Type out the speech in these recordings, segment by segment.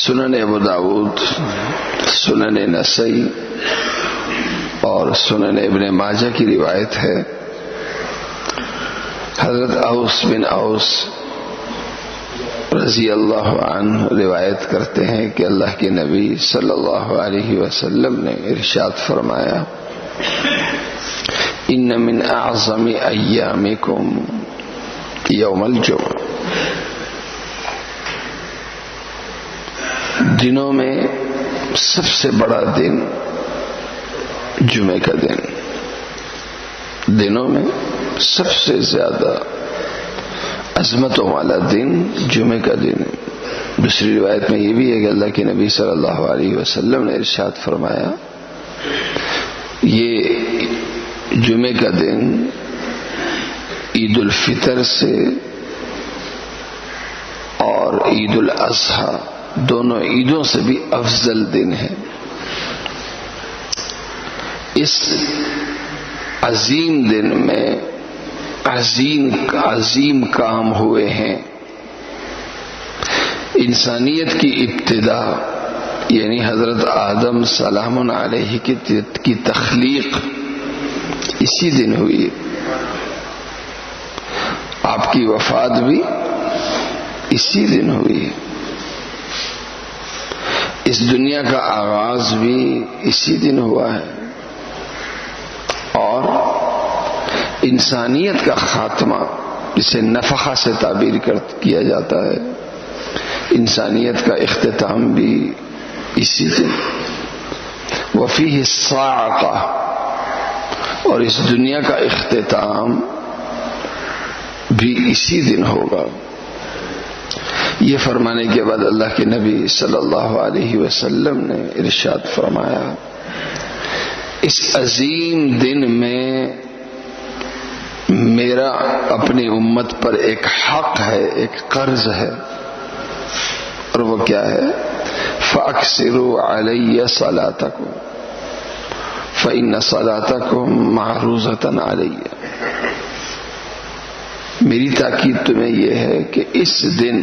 سنن ابو داؤد، سنن نسائی اور سنن ابن ماجہ کی روایت ہے، حضرت اوس بن اوس رضی اللہ عنہ روایت کرتے ہیں کہ اللہ کے نبی صلی اللہ علیہ وسلم نے ارشاد فرمایا، ان من اعظم ایامکم یوم الجمعہ، دنوں میں سب سے بڑا دن جمعے کا دن، دنوں میں سب سے زیادہ عظمتوں والا دن جمعے کا دن ہے۔ دوسری روایت میں یہ بھی ہے کہ اللہ کے نبی صلی اللہ علیہ وسلم نے ارشاد فرمایا، یہ جمعے کا دن عید الفطر سے اور عید الاضحیٰ دونوں عیدوں سے بھی افضل دن ہے۔ اس عظیم دن میں عظیم کام ہوئے ہیں۔ انسانیت کی ابتدا یعنی حضرت آدم سلام علیہ کی تخلیق اسی دن ہوئی، آپ کی وفات بھی اسی دن ہوئی، اس دنیا کا آغاز بھی اسی دن ہوا ہے، اور انسانیت کا خاتمہ جسے نفخہ سے تعبیر کیا جاتا ہے، انسانیت کا اختتام بھی اسی دن، وفیہ الصاعقہ، اور اس دنیا کا اختتام بھی اسی دن ہوگا۔ یہ فرمانے کے بعد اللہ کے نبی صلی اللہ علیہ وسلم نے ارشاد فرمایا، اس عظیم دن میں میرا اپنی امت پر ایک حق ہے، ایک قرض ہے، اور وہ کیا ہے؟ فَأَكْثِرُوا عَلَيَّ صَلَاتَكُمْ فَإِنَّ صَلَاتَكُمْ مَعْرُوضَةً عَلَيَّ۔ میری تاکید تمہیں یہ ہے کہ اس دن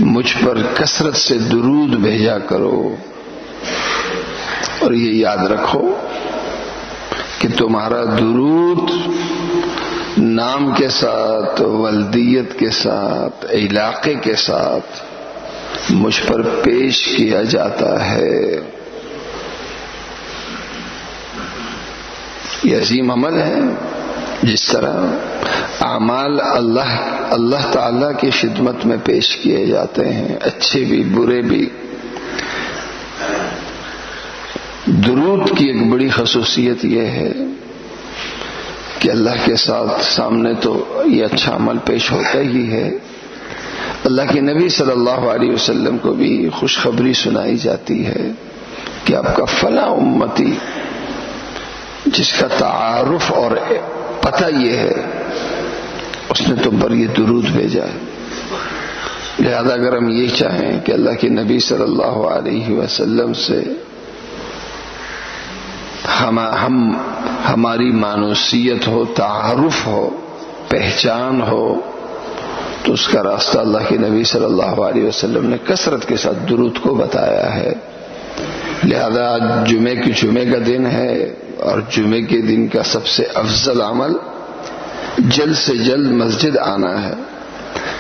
مجھ پر کثرت سے درود بھیجا کرو، اور یہ یاد رکھو کہ تمہارا درود نام کے ساتھ، ولدیت کے ساتھ، علاقے کے ساتھ مجھ پر پیش کیا جاتا ہے۔ یہ عظیم عمل ہے، جس طرح اعمال اللہ تعالی کی خدمت میں پیش کیے جاتے ہیں، اچھے بھی برے بھی۔ درود کی ایک بڑی خصوصیت یہ ہے کہ اللہ کے ساتھ سامنے تو یہ اچھا عمل پیش ہوتا ہی ہے، اللہ کے نبی صلی اللہ علیہ وسلم کو بھی خوشخبری سنائی جاتی ہے کہ آپ کا فلاں امتی جس کا تعارف اور پتہ یہ ہے، اس نے تم پر یہ درود بھیجا ہے۔ لہذا اگر ہم یہ چاہیں کہ اللہ کے نبی صلی اللہ علیہ وسلم سے ہماری مانوسیت ہو، تعارف ہو، پہچان ہو، تو اس کا راستہ اللہ کے نبی صلی اللہ علیہ وسلم نے کثرت کے ساتھ درود کو بتایا ہے۔ لہذا آج جمعے کا دن ہے، اور جمعے کے دن کا سب سے افضل عمل جلد سے جلد مسجد آنا ہے۔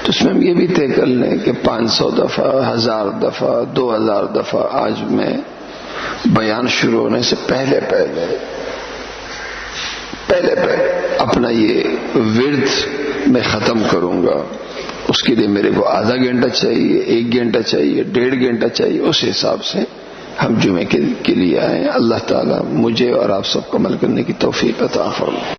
تو اس میں ہم یہ بھی طے کر لیں کہ 500 دفعہ، 1000 دفعہ، 2000 دفعہ آج میں بیان شروع ہونے سے پہلے اپنا یہ ورد میں ختم کروں گا۔ اس کے لیے میرے کو آدھا گھنٹہ چاہیے، 1 گھنٹہ چاہیے، 1.5 گھنٹہ چاہیے، اس حساب سے ہم جمعے کے لیے آئیں۔ اللہ تعالیٰ مجھے اور آپ سب کو عمل کرنے کی توفیق عطا فرمائے۔